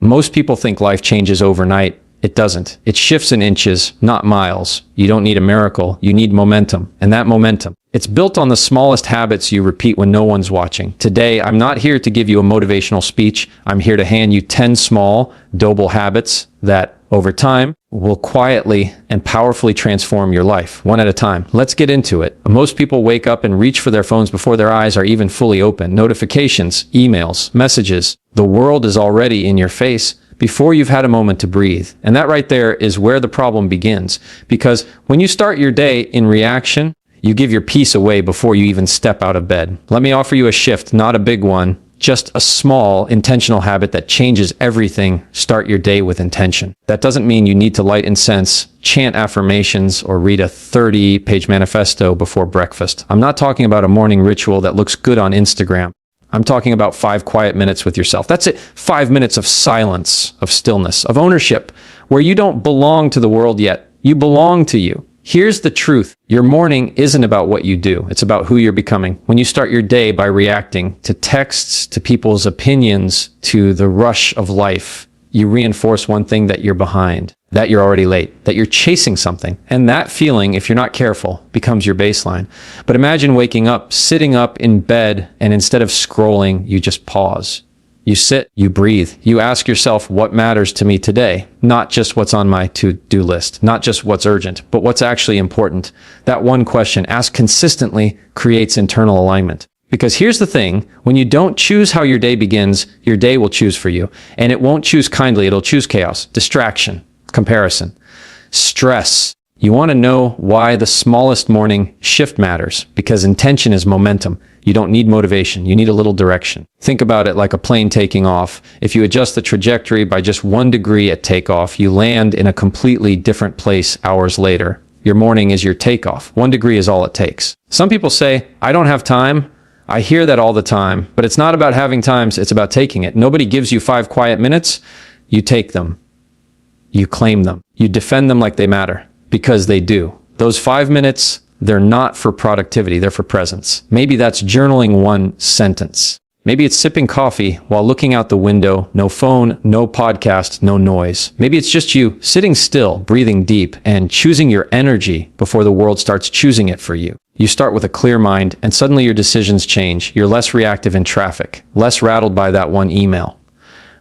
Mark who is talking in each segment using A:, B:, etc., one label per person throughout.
A: Most people think life changes overnight. It doesn't. It shifts in inches, not miles. You don't need a miracle. You need momentum. And that momentum, it's built on the smallest habits you repeat when no one's watching. Today, I'm not here to give you a motivational speech. I'm here to hand you 10 small, doable habits that, over time, will quietly and powerfully transform your life, one at a time. Let's get into it. Most people wake up and reach for their phones before their eyes are even fully open. Notifications, emails, messages. The world is already in your face before you've had a moment to breathe. And that right there is where the problem begins. Because when you start your day in reaction, you give your peace away before you even step out of bed. Let me offer you a shift, not a big one, just a small intentional habit that changes everything. Start your day with intention. That doesn't mean you need to light incense, chant affirmations, or read a 30-page manifesto before breakfast. I'm not talking about a morning ritual that looks good on Instagram. I'm talking about 5 quiet minutes with yourself. That's it. 5 minutes of silence, of stillness, of ownership, where you don't belong to the world yet. You belong to you. Here's the truth. Your morning isn't about what you do. It's about who you're becoming. When you start your day by reacting to texts, to people's opinions, to the rush of life, you reinforce one thing: that you're behind, that you're already late, that you're chasing something. And that feeling, if you're not careful, becomes your baseline. But imagine waking up, sitting up in bed, and instead of scrolling, you just pause. You sit, you breathe, you ask yourself, what matters to me today? Not just what's on my to-do list, not just what's urgent, but what's actually important. That one question, asked consistently, creates internal alignment. Because here's the thing, when you don't choose how your day begins, your day will choose for you. And it won't choose kindly, it'll choose chaos, distraction, comparison, stress. You want to know why the smallest morning shift matters? Because intention is momentum. You don't need motivation. You need a little direction. Think about it like a plane taking off. If you adjust the trajectory by just 1 degree at takeoff, you land in a completely different place hours later. Your morning is your takeoff. 1 degree is all it takes. Some people say, I don't have time. I hear that all the time, but it's not about having times. It's about taking it. Nobody gives you 5 quiet minutes. You take them. You claim them. You defend them like they matter, because they do. Those 5 minutes, they're not for productivity, they're for presence. Maybe that's journaling 1 sentence. Maybe it's sipping coffee while looking out the window, no phone, no podcast, no noise. Maybe it's just you sitting still, breathing deep, and choosing your energy before the world starts choosing it for you. You start with a clear mind, and suddenly your decisions change. You're less reactive in traffic, less rattled by that one email,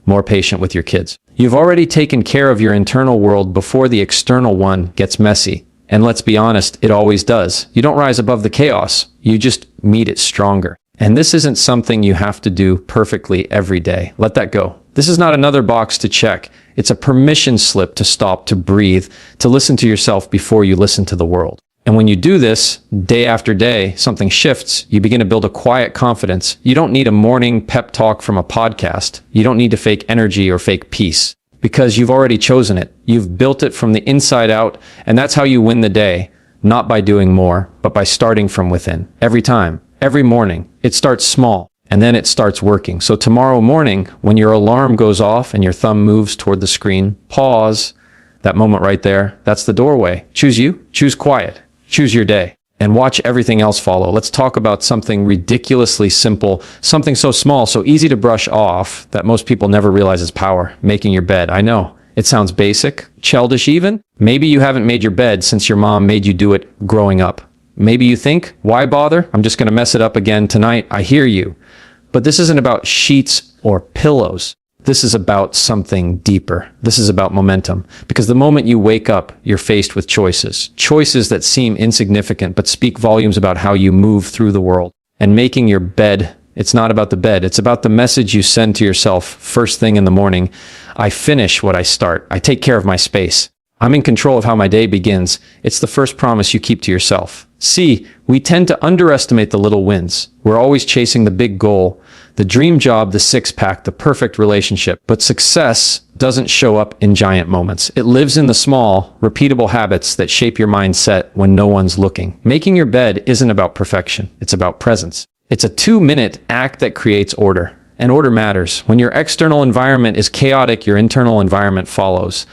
A: more patient with your kids. You've already taken care of your internal world before the external one gets messy. And let's be honest, it always does. You don't rise above the chaos. You just meet it stronger. And this isn't something you have to do perfectly every day. Let that go. This is not another box to check. It's a permission slip to stop, to breathe, to listen to yourself before you listen to the world. And when you do this, day after day, something shifts. You begin to build a quiet confidence. You don't need a morning pep talk from a podcast. You don't need to fake energy or fake peace, because you've already chosen it. You've built it from the inside out, and that's how you win the day, not by doing more, but by starting from within. Every time, every morning, it starts small, and then it starts working. So tomorrow morning, when your alarm goes off and your thumb moves toward the screen, pause. That moment right there, that's the doorway. Choose you, choose quiet, choose your day, and watch everything else follow. Let's talk about something ridiculously simple, something so small, so easy to brush off that most people never realize its power. Making your bed. I know, it sounds basic, childish even. Maybe you haven't made your bed since your mom made you do it growing up. Maybe you think, why bother? I'm just going to mess it up again tonight. I hear you. But this isn't about sheets or pillows. This is about something deeper. This is about momentum. Because the moment you wake up, you're faced with choices. Choices that seem insignificant, but speak volumes about how you move through the world. And making your bed, it's not about the bed. It's about the message you send to yourself first thing in the morning. I finish what I start. I take care of my space. I'm in control of how my day begins. It's the first promise you keep to yourself. See, we tend to underestimate the little wins. We're always chasing the big goal, the dream job, the six-pack, the perfect relationship. But success doesn't show up in giant moments. It lives in the small, repeatable habits that shape your mindset when no one's looking. Making your bed isn't about perfection. It's about presence. It's a 2-minute act that creates order. And order matters. When your external environment is chaotic, your internal environment follows.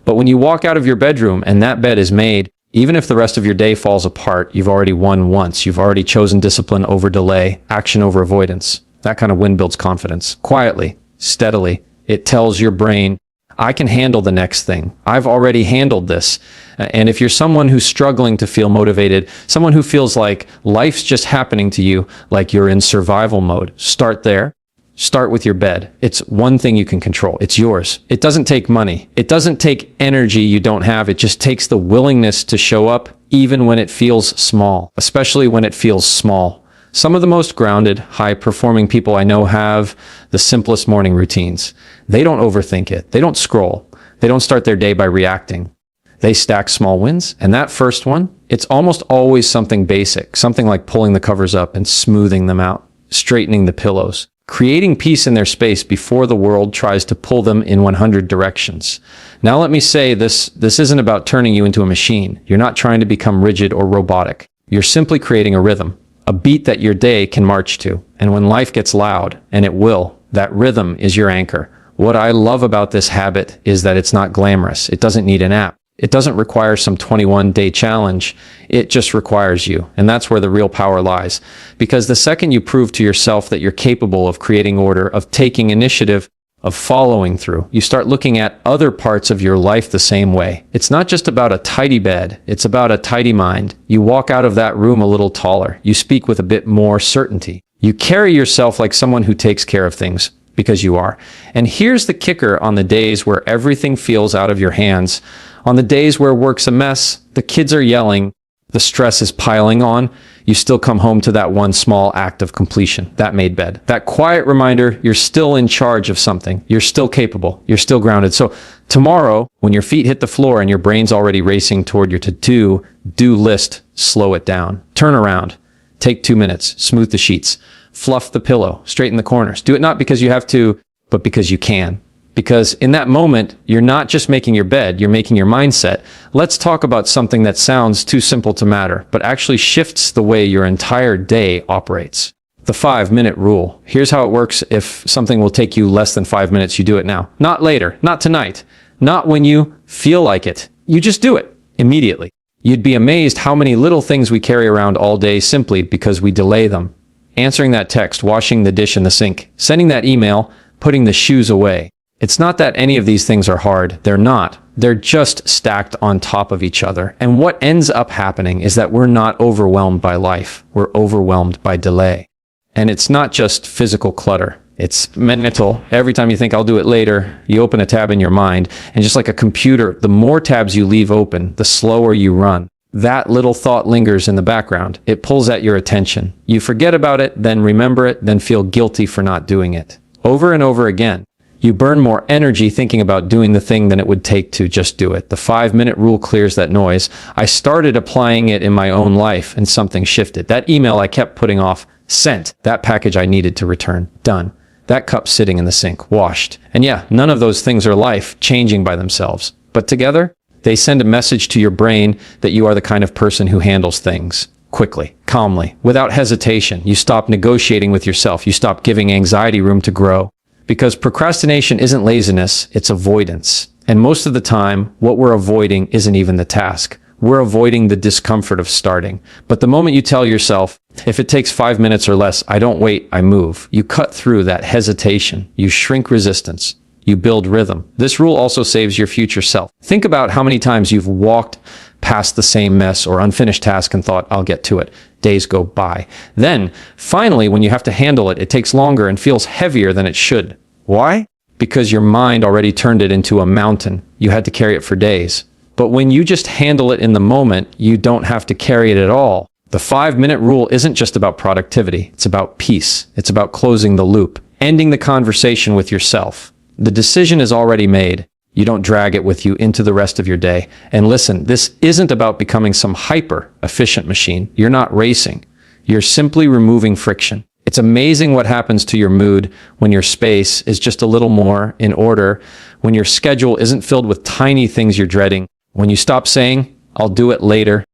A: But when you walk out of your bedroom and that bed is made, even if the rest of your day falls apart, you've already won once. You've already chosen discipline over delay, action over avoidance. That kind of win builds confidence. Quietly, steadily, It tells your brain, I can handle the next thing. I've already handled this. And if you're someone who's struggling to feel motivated, someone who feels like life's just happening to you, like you're in survival mode, start there. Start with your bed. It's one thing you can control. It's yours. It doesn't take money. It doesn't take energy you don't have. It just takes the willingness to show up even when it feels small, especially when it feels small. Some of the most grounded, high-performing people I know have the simplest morning routines. They don't overthink it. They don't scroll. They don't start their day by reacting. They stack small wins, and that first one, it's almost always something basic, something like pulling the covers up and smoothing them out, straightening the pillows, creating peace in their space before the world tries to pull them in 100 directions. Now let me say this isn't about turning you into a machine. You're not trying to become rigid or robotic. You're simply creating a rhythm, a beat that your day can march to. And when life gets loud, and it will, that rhythm is your anchor. What I love about this habit is that it's not glamorous. It doesn't need an app. It doesn't require some 21-day challenge. It just requires you. And that's where the real power lies. Because the second you prove to yourself that you're capable of creating order, of taking initiative, of following through, you start looking at other parts of your life the same way. It's not just about a tidy bed. It's about a tidy mind. You walk out of that room a little taller. You speak with a bit more certainty. You carry yourself like someone who takes care of things, because you are. And here's the kicker: on the days where everything feels out of your hands, on the days where work's a mess, the kids are yelling, the stress is piling on, you still come home to that one small act of completion, that made bed. That quiet reminder you're still in charge of something. You're still capable. You're still grounded. So tomorrow, when your feet hit the floor and your brain's already racing toward your to-do list, slow it down. Turn around. Take 2 minutes. Smooth the sheets. Fluff the pillow. Straighten the corners. Do it not because you have to, but because you can. Because in that moment, you're not just making your bed, you're making your mindset. Let's talk about something that sounds too simple to matter, but actually shifts the way your entire day operates. The 5-minute rule. Here's how it works. If something will take you less than 5 minutes, you do it now. Not later, not tonight, not when you feel like it. You just do it immediately. You'd be amazed how many little things we carry around all day simply because we delay them. Answering that text, washing the dish in the sink, sending that email, putting the shoes away. It's not that any of these things are hard. They're not. They're just stacked on top of each other. And what ends up happening is that we're not overwhelmed by life. We're overwhelmed by delay. And it's not just physical clutter. It's mental. Every time you think, I'll do it later, you open a tab in your mind. And just like a computer, the more tabs you leave open, the slower you run. That little thought lingers in the background. It pulls at your attention. You forget about it, then remember it, then feel guilty for not doing it. Over and over again. You burn more energy thinking about doing the thing than it would take to just do it. The 5-minute rule clears that noise. I started applying it in my own life and something shifted. That email I kept putting off, sent. That package I needed to return, done. That cup sitting in the sink, washed. And yeah, none of those things are life changing by themselves. But together, they send a message to your brain that you are the kind of person who handles things quickly, calmly, without hesitation. You stop negotiating with yourself. You stop giving anxiety room to grow. Because procrastination isn't laziness, it's avoidance. And most of the time, what we're avoiding isn't even the task. We're avoiding the discomfort of starting. But the moment you tell yourself, if it takes 5 minutes or less, I don't wait, I move. You cut through that hesitation. You shrink resistance. You build rhythm. This rule also saves your future self. Think about how many times you've walked past the same mess or unfinished task and thought, I'll get to it. Days go by. Then, finally, when you have to handle it, it takes longer and feels heavier than it should. Why? Because your mind already turned it into a mountain. You had to carry it for days. But when you just handle it in the moment, you don't have to carry it at all. The 5-minute rule isn't just about productivity. It's about peace. It's about closing the loop, ending the conversation with yourself. The decision is already made. You don't drag it with you into the rest of your day. And listen, this isn't about becoming some hyper-efficient machine. You're not racing. You're simply removing friction. It's amazing what happens to your mood when your space is just a little more in order, when your schedule isn't filled with tiny things you're dreading, when you stop saying, I'll do it later,